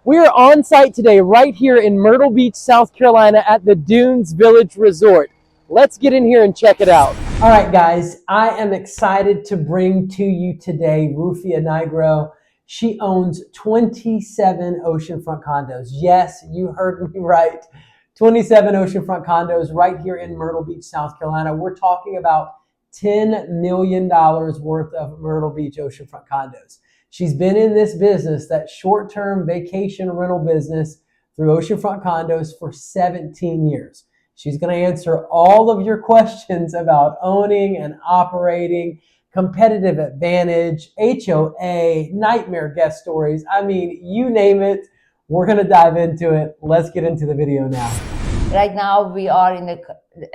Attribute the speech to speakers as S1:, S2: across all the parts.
S1: We are on site today right here in Myrtle Beach, South Carolina at the Dunes Village Resort. Let's get in here and check it out. All right, guys, I am excited to bring to you today Rufia Nigro. She owns 27 oceanfront condos. Yes, you heard me right. 27 oceanfront condos right here in Myrtle Beach, South Carolina. We're talking about $10 million worth of Myrtle Beach oceanfront condos. She's been in this business, that short-term vacation rental business, through oceanfront condos for 17 years. She's going to answer all of your questions about owning and operating, competitive advantage, HOA, nightmare guest stories. I mean, you name it, we're going to dive into it. Let's get into the video now.
S2: Right now, we are in a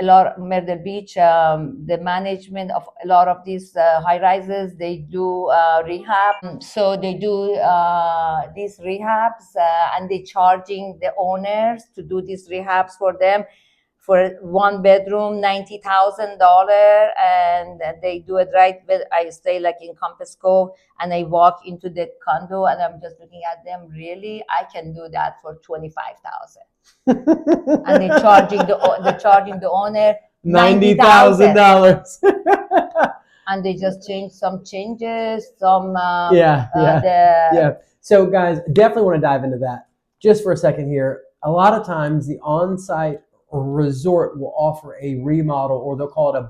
S2: lot of Myrtle Beach. The management of a lot of these high rises, they do rehab. So they do these rehabs, and they charging the owners to do these rehabs for them. For one bedroom, $90,000, and they do it right. I stay like in Compass Cove, and I walk into the condo, and I'm just looking at them. Really, I can do that for $25,000. And they're charging the owner
S1: $90,000.
S2: And they just change some changes, some
S1: So guys, definitely want to dive into that just for a second here. A lot of times the on-site resort will offer a remodel, or they'll call it a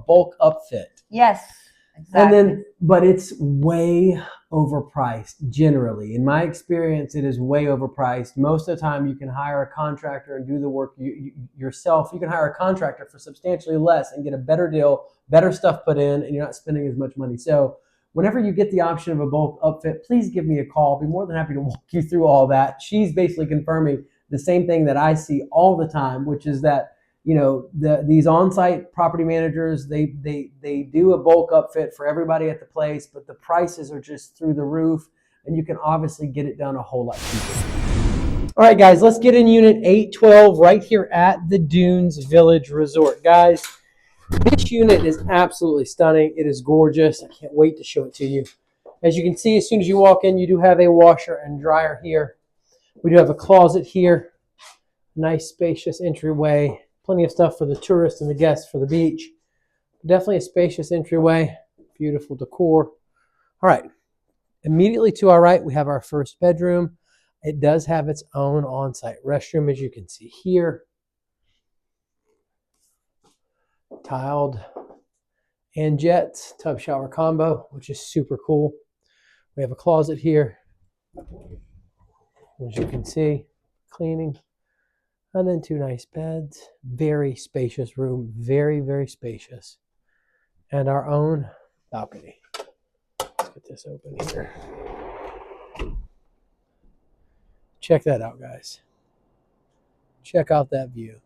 S1: bulk upfit.
S2: Yes, exactly.
S1: But it's way overpriced. Generally, in my experience, it is way overpriced. Most of the time, you can hire a contractor and do the work yourself. You can hire a contractor for substantially less and get a better deal, better stuff put in, and you're not spending as much money. So whenever you get the option of a bulk upfit, please give me a call. I'll be more than happy to walk you through all that. She's basically confirming the same thing that I see all the time, which is that, you know, these on-site property managers, they do a bulk upfit for everybody at the place, but the prices are just through the roof, and you can obviously get it done a whole lot cheaper. All right, guys, let's get in unit 812 right here at the Dunes Village Resort. Guys, this unit is absolutely stunning. It is gorgeous. I can't wait to show it to you. As you can see, as soon as you walk in, you do have a washer and dryer here. We do have a closet here, nice spacious entryway, plenty of stuff for the tourists and the guests for the beach. Definitely a spacious entryway, beautiful decor. All right, immediately to our right, we have our first bedroom. It does have its own on-site restroom, as you can see here. Tiled and jets, tub shower combo, which is super cool. We have a closet here, as you can see, cleaning, and then two nice beds. Very spacious room, very, very spacious, and our own balcony. Let's get this open here. Check that out, guys. Check out that view.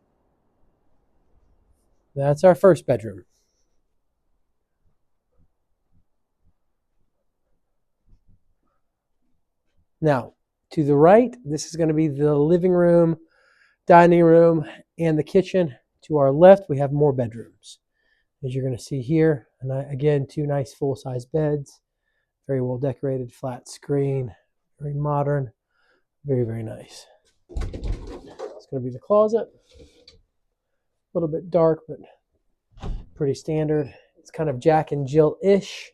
S1: That's our first bedroom. Now, to the right, this is going to be the living room, dining room, and the kitchen. To our left, we have more bedrooms, as you're going to see here. And again, two nice full-size beds, very well decorated, flat screen, very modern, very, very nice. It's going to be the closet. A little bit dark, but pretty standard. It's kind of Jack and Jill-ish.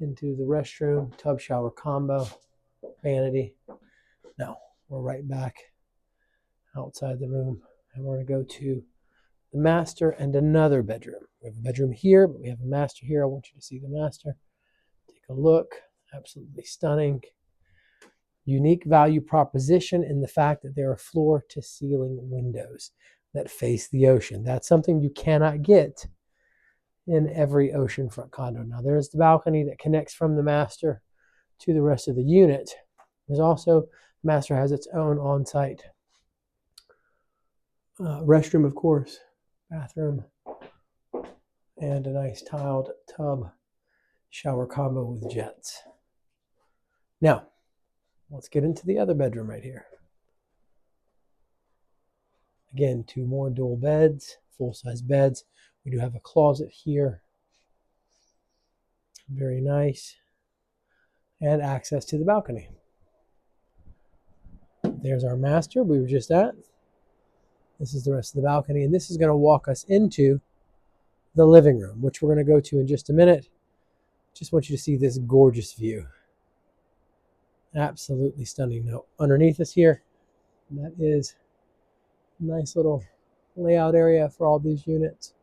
S1: Into the restroom, tub shower combo, vanity. Now, we're right back outside the room, and we're going to go to the master and another bedroom. We have a bedroom here, but we have a master here. I want you to see the master. Take a look. Absolutely stunning. Unique value proposition in the fact that there are floor-to-ceiling windows that face the ocean. That's something you cannot get in every oceanfront condo. Now, there's the balcony that connects from the master to the rest of the unit. There's also, the master has its own on-site restroom, of course, bathroom, and a nice tiled tub shower combo with jets. Now, let's get into the other bedroom right here. Again, two more dual beds, full-size beds. We do have a closet here. Very nice. And access to the balcony. There's our master we were just at. This is the rest of the balcony, and this is going to walk us into the living room, which we're going to go to in just a minute. Just want you to see this gorgeous view. Absolutely stunning. Now, underneath us here, that is a nice little layout area for all these units.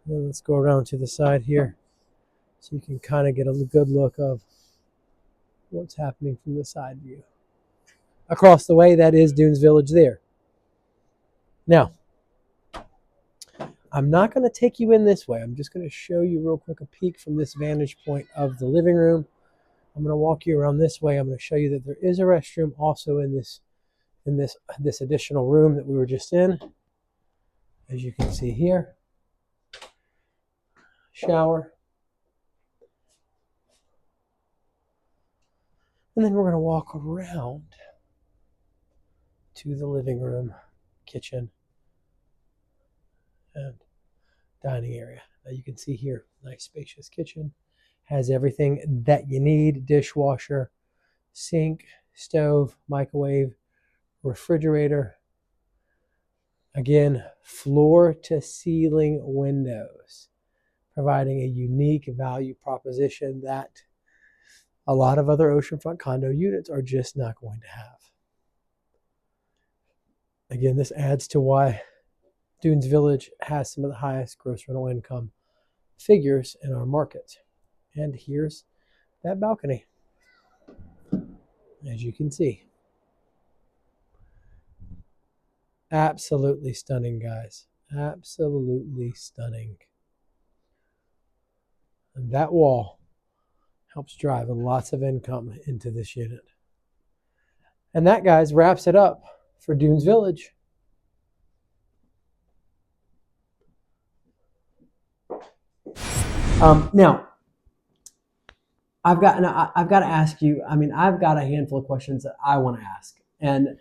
S1: And then let's go around to the side here so you can kind of get a good look of what's happening from the side view. Across the way, that is Dunes Village there. Now, I'm not going to take you in this way. I'm just going to show you real quick a peek from this vantage point of the living room. I'm going to walk you around this way. I'm going to show you that there is a restroom also in this additional room that we were just in. As you can see here, shower. And then we're going to walk around to the living room, kitchen, and dining area. Now you can see here, nice spacious kitchen. Has everything that you need: dishwasher, sink, stove, microwave, refrigerator. Again, floor to ceiling windows, providing a unique value proposition that a lot of other oceanfront condo units are just not going to have. Again, this adds to why Dunes Village has some of the highest gross rental income figures in our market. And here's that balcony, as you can see. Absolutely stunning, guys. Absolutely stunning. And that wall helps drive lots of income into this unit. And that, guys, wraps it up for Dunes Village. Now, I've got to ask you, I've got a handful of questions that I want to ask. And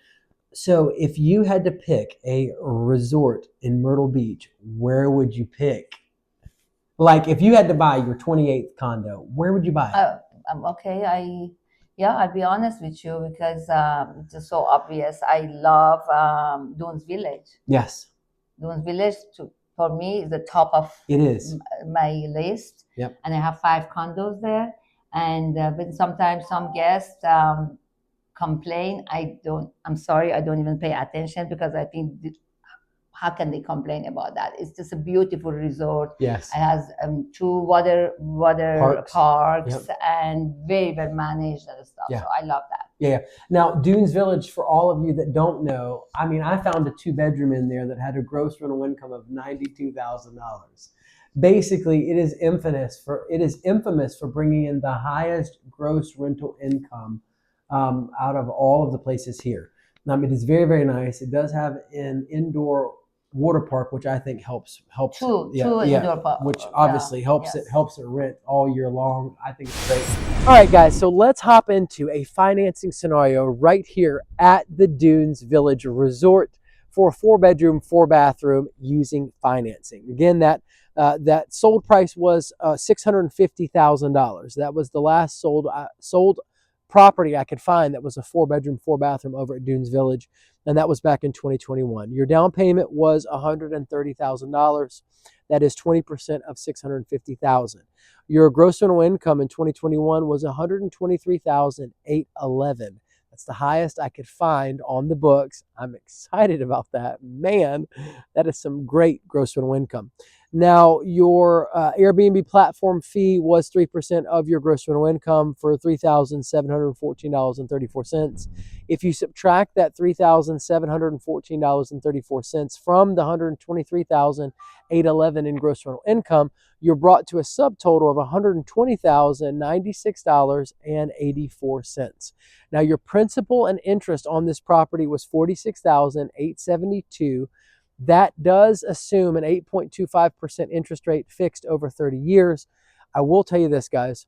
S1: so if you had to pick a resort in Myrtle Beach, where would you pick? Like if you had to buy your 28th condo, where would you buy it?
S2: Okay, I'll be honest with you because it's just so obvious. I love Dunes Village.
S1: Yes.
S2: Dunes Village, for me, is the top of my list.
S1: Yep.
S2: And I have 5 condos there. And but sometimes some guests complain. I'm sorry, I don't even pay attention because I think how can they complain about that? It's just a beautiful resort.
S1: Yes.
S2: It has 2 water parks
S1: yep.
S2: and very well managed and stuff.
S1: Yeah.
S2: So I love that.
S1: Yeah. Now, Dunes Village, for all of you that don't know, I found a 2-bedroom in there that had a gross rental income of $92,000. Basically, it is infamous for bringing in the highest gross rental income out of all of the places here. It is very, very nice. It does have an indoor water park, which I think helps.
S2: Two indoor park,
S1: which obviously helps.
S2: Yes.
S1: It helps it rent all year long. I think it's great. All right, guys. So let's hop into a financing scenario right here at the Dunes Village Resort for a 4-bedroom, 4-bathroom using financing. Again, that sold price was $650,000. That was the last sold property I could find that was a 4-bedroom, 4-bathroom over at Dunes Village, and that was back in 2021. Your down payment was $130,000. That is 20% of $650,000. Your gross rental income in 2021 was $123,811. That's the highest I could find on the books. I'm excited about that. Man, that is some great gross rental income. Now, your Airbnb platform fee was 3% of your gross rental income for $3,714.34. If you subtract that $3,714.34 from the $123,811 in gross rental income, you're brought to a subtotal of $120,096.84. Now, your principal and interest on this property was $46,872. That does assume an 8.25% interest rate fixed over 30 years. I will tell you this, guys.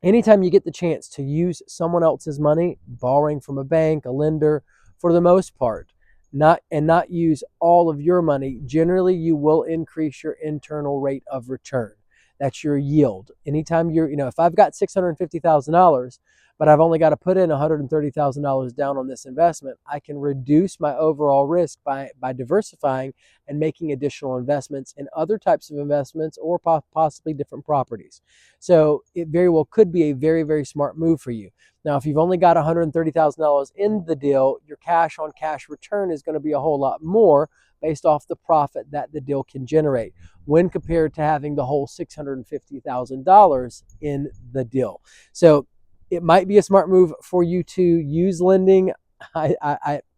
S1: Anytime you get the chance to use someone else's money, borrowing from a bank, a lender, for the most part, not use all of your money, generally you will increase your internal rate of return. That's your yield. Anytime if I've got $650,000, but I've only got to put in $130,000 down on this investment, I can reduce my overall risk by diversifying and making additional investments in other types of investments or possibly different properties. So it very well could be a very, very smart move for you. Now, if you've only got $130,000 in the deal, your cash on cash return is going to be a whole lot more based off the profit that the deal can generate when compared to having the whole $650,000 in the deal. So it might be a smart move for you to use lending.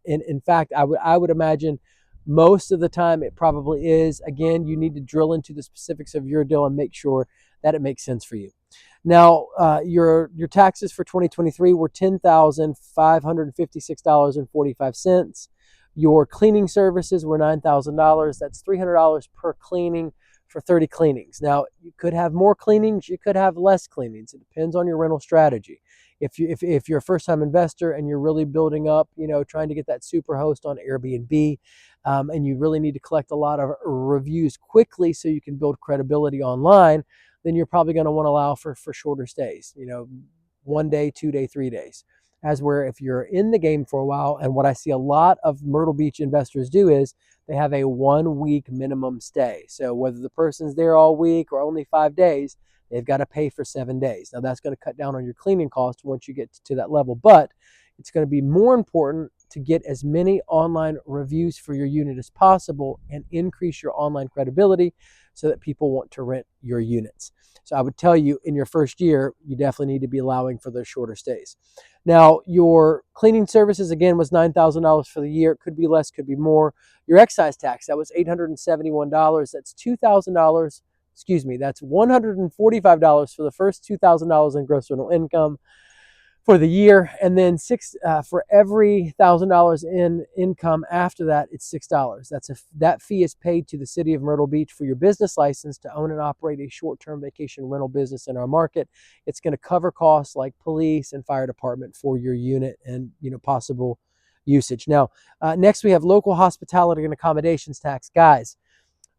S1: In fact, I would imagine most of the time it probably is. Again, you need to drill into the specifics of your deal and make sure that it makes sense for you. Now, your taxes for 2023 were $10,556.45. Your cleaning services were $9,000. That's $300 per cleaning for 30 cleanings. Now, you could have more cleanings, you could have less cleanings. It depends on your rental strategy. If you're a first-time investor and you're really building up, trying to get that super host on Airbnb, and you really need to collect a lot of reviews quickly so you can build credibility online, then you're probably going to want to allow for shorter stays, 1 day, 2 day, 3 days. As where if you're in the game for a while, and what I see a lot of Myrtle Beach investors do is they have a 1 week minimum stay. So whether the person's there all week or only 5 days, they've got to pay for 7 days. Now that's going to cut down on your cleaning costs once you get to that level, but it's going to be more important to get as many online reviews for your unit as possible and increase your online credibility so that people want to rent your units. So I would tell you in your first year, you definitely need to be allowing for those shorter stays. Now, your cleaning services, again, was $9,000 for the year. It could be less, could be more. Your excise tax, that was $871. That's $2,000. Excuse me, that's $145 for the first $2,000 in gross rental income for the year, and then for every $1,000 in income after that, it's $6. That fee is paid to the city of Myrtle Beach for your business license to own and operate a short-term vacation rental business in our market. It's going to cover costs like police and fire department for your unit and possible usage. Now, next we have local hospitality and accommodations tax, guys.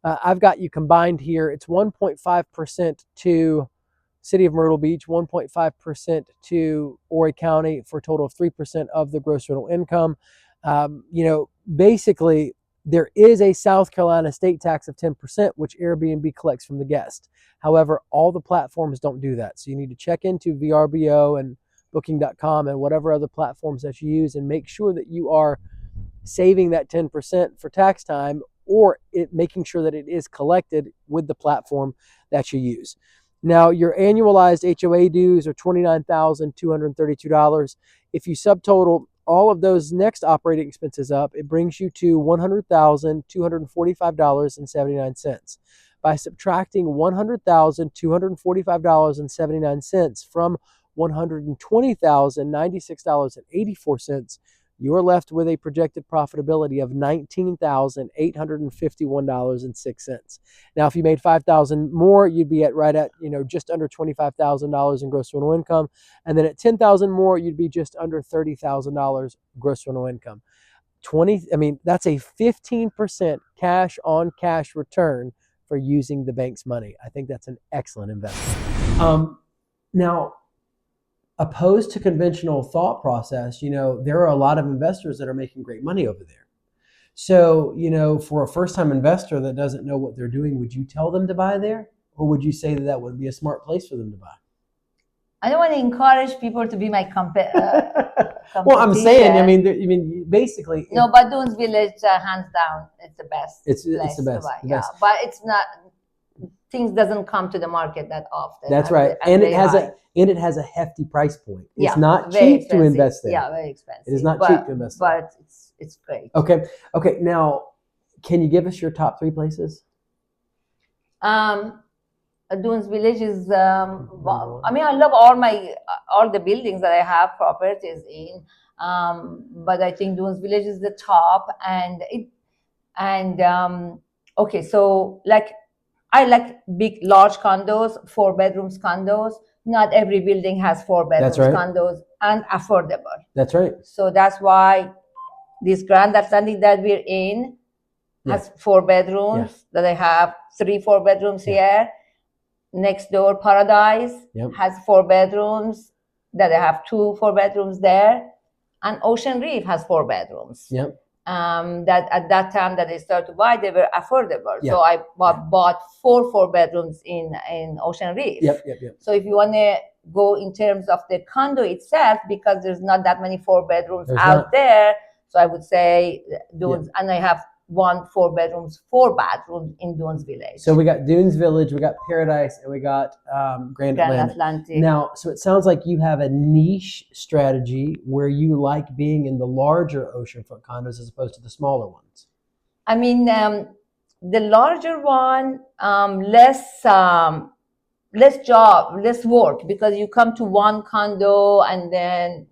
S1: I've got you combined here. It's 1.5% to City of Myrtle Beach, 1.5% to Horry County for a total of 3% of the gross rental income. Basically, there is a South Carolina state tax of 10%, which Airbnb collects from the guest. However, all the platforms don't do that. So you need to check into VRBO and Booking.com and whatever other platforms that you use and make sure that you are saving that 10% for tax time, or making sure that it is collected with the platform that you use. Now, your annualized HOA dues are $29,232. If you subtotal all of those next operating expenses up, it brings you to $100,245.79. By subtracting $100,245.79 from $120,096.84, you are left with a projected profitability of $19,851.06. Now, if you made $5,000 more, you'd be right at just under $25,000 in gross rental income, and then at $10,000 more, you'd be just under $30,000 gross rental income. That's a 15% cash on cash return for using the bank's money. I think that's an excellent investment. Now, opposed to conventional thought process, there are a lot of investors that are making great money over there. So, for a first-time investor that doesn't know what they're doing, would you tell them to buy there? Or would you say that would be a smart place for them to buy?
S2: I don't want to encourage people to be my competition.
S1: Well, I'm saying, basically.
S2: No, but Dunes Village, hands down, it's the best.
S1: It's the best.
S2: To buy. Yeah, but it's not. Things doesn't come to the market that often.
S1: That's right, and it has a hefty price point. It's not cheap to invest there.
S2: Yeah, very expensive.
S1: It is not cheap to invest there.
S2: But it's great.
S1: Okay. Now, can you give us your top 3 places?
S2: Dunes Village is. I love all the buildings that I have properties in. But I think Dunes Village is the top, okay. So I like big, large condos, 4 bedrooms condos. Not every building has 4 bedrooms condos and affordable.
S1: That's right.
S2: So that's why this Grand Atlantic that we're in has 4 bedrooms. That I have 4 bedrooms here. Next door, Paradise has 4 bedrooms. that I have 2 4 bedrooms there, and Ocean Reef has 4 bedrooms.
S1: Yep.
S2: That at that time that I started to buy, they were affordable.
S1: Yeah.
S2: So I bought 4 bedrooms in Ocean Reef.
S1: Yep.
S2: So if you want to go in terms of the condo itself, because there's not that many 4 bedrooms out there, so I would say Dunes, and I have 4 bedrooms, 4 bathrooms in Dunes Village.
S1: So we got Dunes Village, we got Paradise, and we got Grand Atlantic. Now, so it sounds like you have a niche strategy where you like being in the larger oceanfront condos as opposed to the smaller ones.
S2: I mean, the larger one, less job, less work, because you come to one condo and then,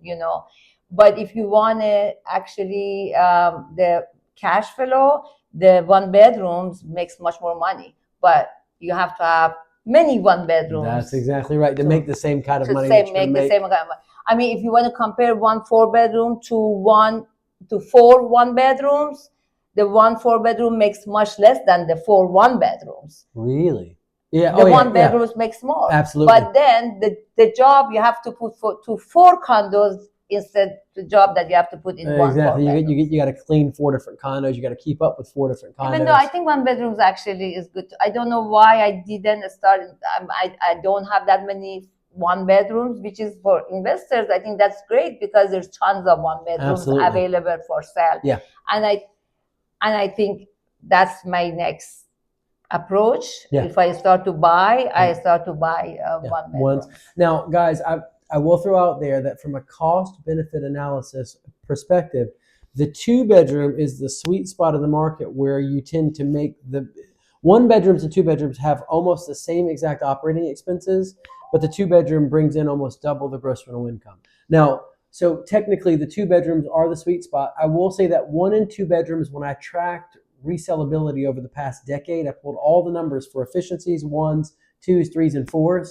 S2: but if you want to actually the cash flow, the 1 bedrooms makes much more money, but you have to have many 1 bedrooms.
S1: That's exactly right, to make the same kind of money.
S2: Make the same kind of money. I mean, if you want to compare 1 4-bedroom to 4 1-bedrooms, the 1 4-bedroom makes much less than the 4 1-bedrooms.
S1: Really? Yeah.
S2: The 1-bedrooms makes more.
S1: Absolutely.
S2: But then the job you have to put to 4 condos instead the job that you have to put in 1.
S1: Exactly. You got to clean 4 different condos. You got to keep up with 4 different condos.
S2: Even though I think 1-bedrooms actually is good. I don't know why I didn't start. I don't have that many 1-bedrooms, which is for investors. I think that's great because there's tons of 1-bedrooms available for sale.
S1: Yeah.
S2: And I think that's my next approach.
S1: Yeah.
S2: If I start to buy, I start to buy 1-bedroom.
S1: Now, guys, I will throw out there that from a cost-benefit analysis perspective, the 2-bedroom is the sweet spot of the market where you tend to make the 1-bedrooms and 2-bedrooms have almost the same exact operating expenses, but the 2-bedroom brings in almost double the gross rental income. Now, so technically the 2-bedrooms are the sweet spot. I will say that 1 and 2 bedrooms, when I tracked resellability over the past decade, I pulled all the numbers for efficiencies, 1s, 2s, 3s, and 4s.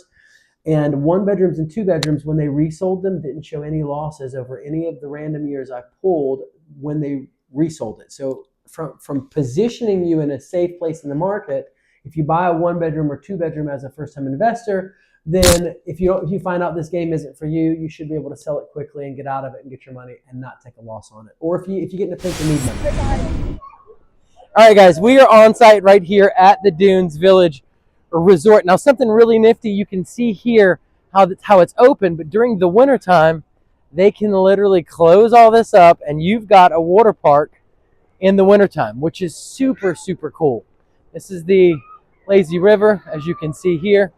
S1: And 1-bedrooms and 2-bedrooms, when they resold them, didn't show any losses over any of the random years I pulled when they resold it. So from positioning you in a safe place in the market, if you buy a 1-bedroom or 2-bedroom as a first-time investor, then if you find out this game isn't for you, you should be able to sell it quickly and get out of it and get your money and not take a loss on it. Or if you get in a pinch and need money. All right, guys, we are on site right here at the Dunes Village Resort. Now, something really nifty, you can see here how it's open, but during the wintertime, they can literally close all this up and you've got a water park in the wintertime, which is super, super cool. This is the lazy river, as you can see here.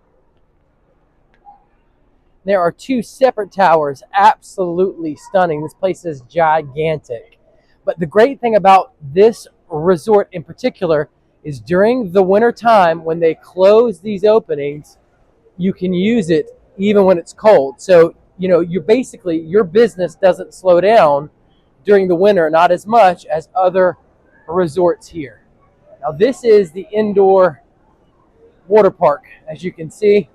S1: There are 2 separate towers, absolutely stunning. This place is gigantic. But the great thing about this resort in particular is during the winter time when they close these openings, you can use it even when it's cold. So, your business doesn't slow down during the winter, not as much as other resorts here. Now, this is the indoor water park, as you can see.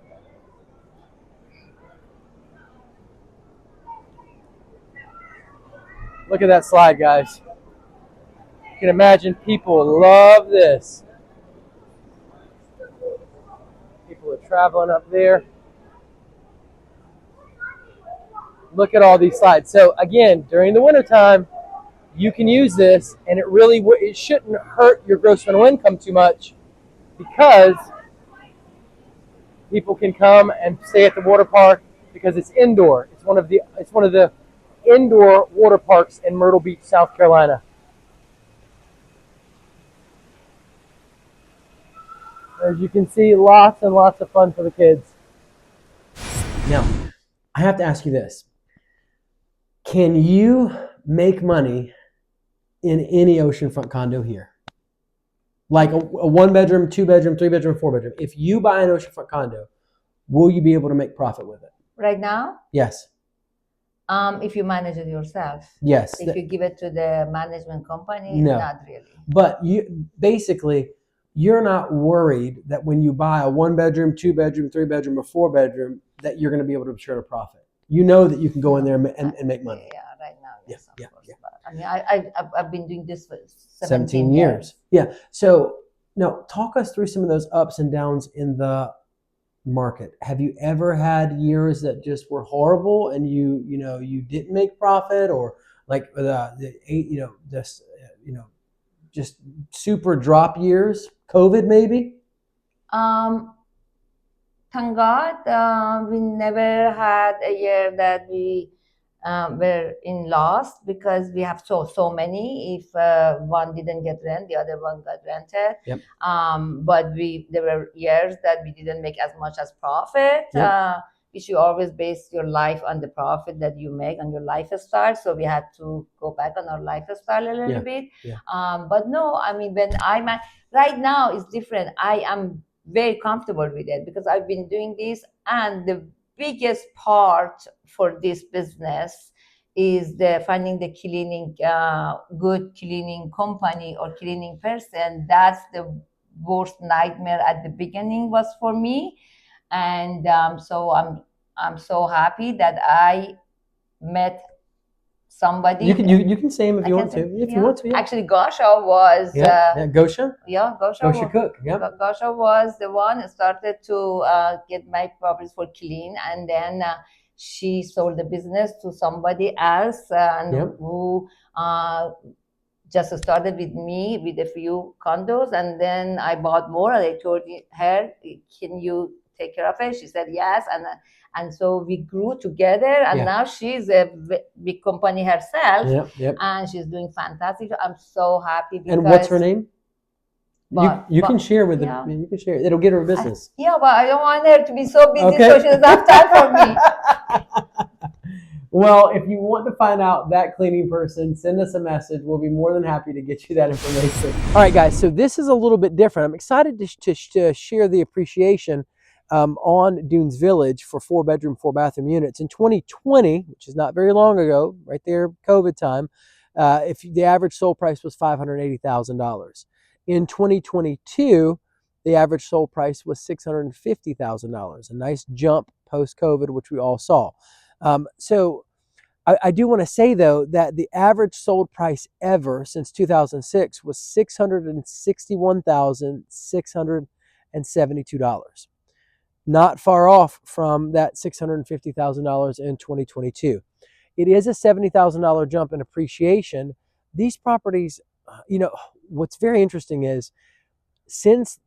S1: Look at that slide, guys. You can imagine people love this. People are traveling up there. Look at all these slides. So again, during the wintertime, you can use this, and it shouldn't hurt your gross rental income too much because people can come and stay at the water park because it's indoor. It's one of the indoor water parks in Myrtle Beach, South Carolina. As you can see, lots and lots of fun for the kids. Now, I have to ask you this. Can you make money in any oceanfront condo here? Like a 1-bedroom, 2-bedroom, 3-bedroom, 4-bedroom. If you buy an oceanfront condo, will you be able to make profit with it?
S2: Right now?
S1: Yes.
S2: If you manage it yourself.
S1: Yes.
S2: If you give it to the management company,
S1: no.
S2: Not really.
S1: But you're not worried that when you buy a 1-bedroom, 2-bedroom, 3-bedroom, or 4-bedroom, that you're going to be able to turn a profit. You know that you can go in there and make money.
S2: Yeah, right now. Yes,
S1: yeah.
S2: But, I mean, I've been doing this for
S1: 17 years. Yeah. So now talk us through some of those ups and downs in the market. Have you ever had years that just were horrible and you didn't make profit, or like this just super drop years? COVID maybe?
S2: Um, Thank God, we never had a year that we were in loss, because we have so many. If one didn't get rent, the other one got rented.
S1: Yep.
S2: But there were years that we didn't make as much as profit.
S1: Yep.
S2: You should always base your life on the profit that you make on your lifestyle. So we had to go back on our lifestyle a little bit.
S1: Yeah.
S2: But no, I mean, right now it's different. I am very comfortable with it because I've been doing this, and the biggest part for this business is the finding the cleaning, good cleaning company or cleaning person. That's the worst nightmare at the beginning was for me, and so I'm so happy that I met somebody.
S1: You can say him if you want to. If you want to, yeah.
S2: Actually, Gosha was
S1: Gosha.
S2: Yeah,
S1: Gosha Cook. Yeah.
S2: Gosha was the one who started to get my properties for clean, and then she sold the business to somebody else, who just started with me with a few condos, and then I bought more. And I told her, "Can you take care of it?" She said yes, and so we grew together, and now she's a big company herself, and she's doing fantastic. I'm so happy.
S1: And what's her name? You can share with them. You can share. It'll get her business.
S2: But I don't want her to be so busy, so she doesn't have time for me.
S1: Well, if you want to find out that cleaning person, send us a message. We'll be more than happy to get you that information. All right, guys. So this is a little bit different. I'm excited to share the appreciation on Dunes Village for 4-bedroom, 4-bathroom units. In 2020, which is not very long ago, right there, COVID time, if the average sold price was $580,000. In 2022, the average sold price was $650,000. A nice jump post-COVID, which we all saw. So I do want to say, though, that the average sold price ever since 2006 was $661,672. Not far off from that $650,000 in 2022. It is a $70,000 jump in appreciation. These properties, what's very interesting is since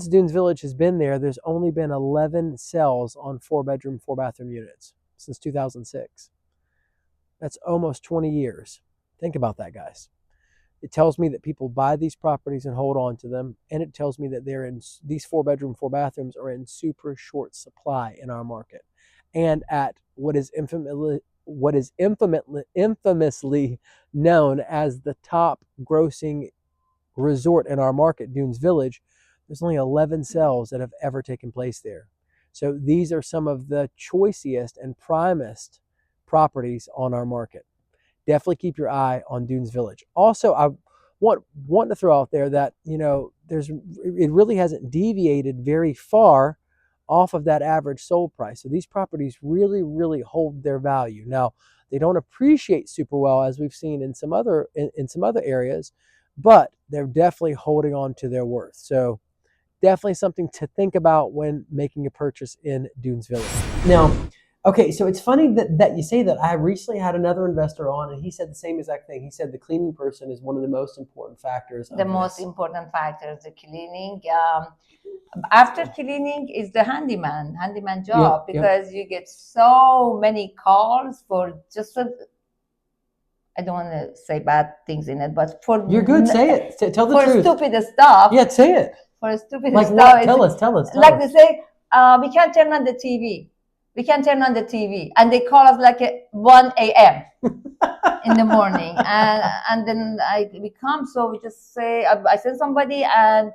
S1: Dunes Village has been there, there's only been 11 sales on 4-bedroom, 4-bathroom units since 2006. That's almost 20 years. Think about that, guys. It tells me that people buy these properties and hold on to them, and it tells me that these 4-bedroom, 4-bathrooms are in super short supply in our market, and at what is infamously known as the top grossing resort in our market, Dunes Village. There's only 11 sales that have ever taken place there. So these are some of the choicest and primest properties on our market. Definitely keep your eye on Dunes Village. Also, I want to throw out there that it really hasn't deviated very far off of that average sold price. So these properties really, really hold their value. Now, they don't appreciate super well, as we've seen in some other areas, but they're definitely holding on to their worth. So definitely something to think about when making a purchase in Dunes Village. Now, okay, so it's funny that you say that. I recently had another investor on, and he said the same exact thing. He said the cleaning person is one of the most important factors.
S2: The most important factor is the cleaning. After cleaning is the handyman job, because you get so many calls for just I don't want to say bad things in it, but
S1: you're good. Say it. Tell the truth.
S2: For stupid stuff.
S1: Yeah, say it.
S2: For stupid
S1: like
S2: stuff.
S1: What? Tell us.
S2: Like they say, we can't turn on the TV. We can turn on the TV, and they call us like at 1 a.m. in the morning, and then we come. So we just say, I send somebody, and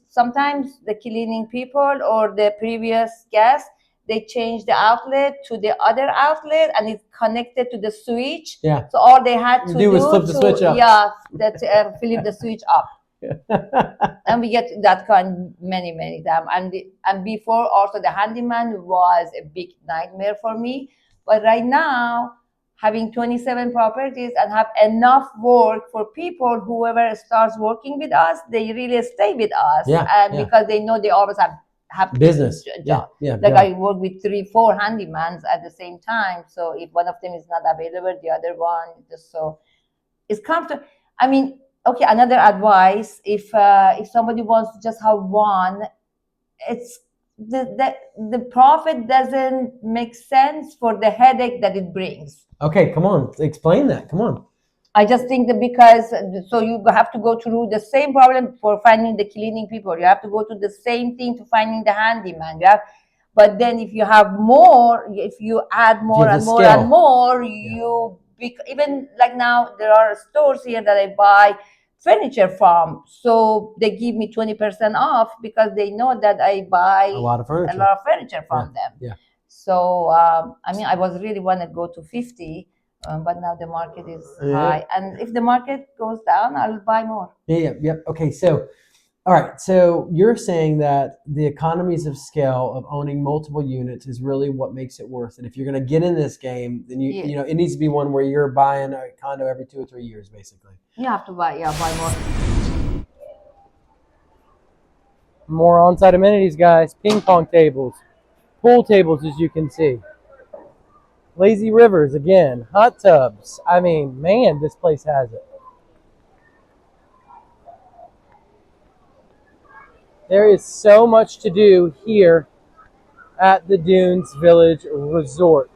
S2: sometimes the cleaning people or the previous guest, they change the outlet to the other outlet, and it's connected to the switch.
S1: Yeah.
S2: So all they had to do
S1: was flip the switch up.
S2: Yeah, flip the switch up. And we get that kind many times. And before, also the handyman was a big nightmare for me. But right now, having 27 properties and have enough work for people, whoever starts working with us, they really stay with us. Because they know they always have
S1: Business.
S2: job.
S1: Yeah.
S2: Like I work with 3, 4 handymans at the same time. So if one of them is not available, the other one just so it's comfortable. I mean, okay. Another advice: if somebody wants to just have one, it's the profit doesn't make sense for the headache that it brings.
S1: Okay, come on. Explain that. Come on.
S2: I just think that because so you have to go through the same problem for finding the cleaning people. You have to go through the same thing to finding the handyman. But then if you have more, if you add more and more and more, even like now there are stores here that I buy furniture from. So they give me 20% off because they know that I buy
S1: a lot of furniture
S2: from them.
S1: Yeah.
S2: So I mean, I was really want to go to 50. But now the market is high, and if the market goes down, I'll buy more.
S1: Yeah. Okay, so all right, so you're saying that the economies of scale of owning multiple units is really what makes it worth it. If you're going to get in this game, then you know it needs to be one where you're buying a condo every 2 or 3 years, basically.
S2: You have to buy more.
S3: More on-site amenities, guys. Ping pong tables, pool tables, as you can see. Lazy rivers again, hot tubs. I mean, man, this place has it. There is so much to do here at the Dunes Village Resort.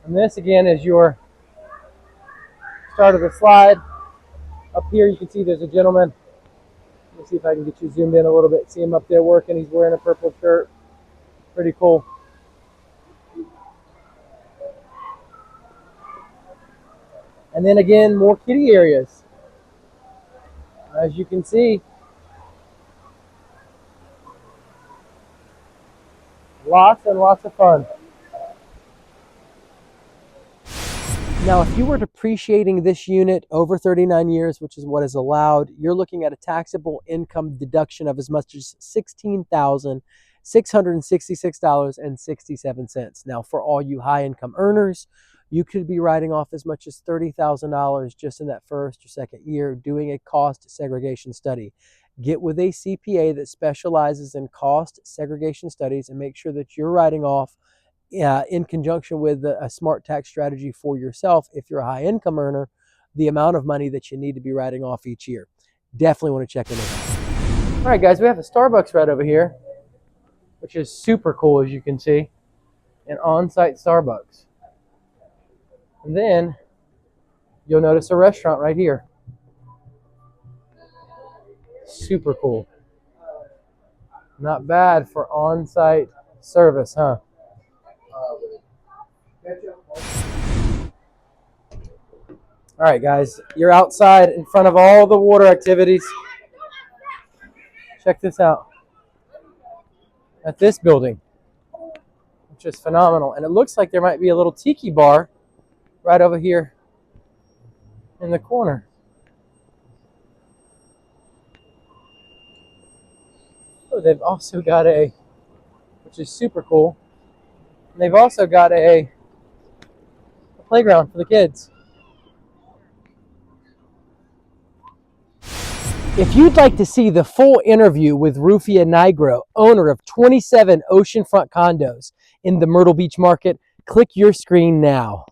S3: And this again is your start of the slide. Up here you can see there's a gentleman. Let me see if I can get you zoomed in a little bit. See him up there working. He's wearing a purple shirt. Pretty cool. And then again, more kiddie areas. As you can see, lots and lots of fun.
S1: Now, if you were depreciating this unit over 39 years, which is what is allowed, you're looking at a taxable income deduction of as much as $16,666.67. Now, for all you high income earners, you could be writing off as much as $30,000 just in that first or second year doing a cost segregation study. Get with a CPA that specializes in cost segregation studies and make sure that you're writing off in conjunction with a smart tax strategy for yourself, if you're a high income earner, the amount of money that you need to be writing off each year. Definitely want to check into that.
S3: All right, guys, we have a Starbucks right over here, which is super cool, as you can see, an on-site Starbucks. And then you'll notice a restaurant right here. Super cool. Not bad for on-site service, huh? All right, guys, you're outside in front of all the water activities. Check this out. At this building, which is phenomenal. And it looks like there might be a little tiki bar right over here in the corner. Oh, they've also got which is super cool, and they've also got a playground for the kids.
S1: If you'd like to see the full interview with Rufia Nigro, owner of 27 oceanfront condos in the Myrtle Beach market, click your screen now.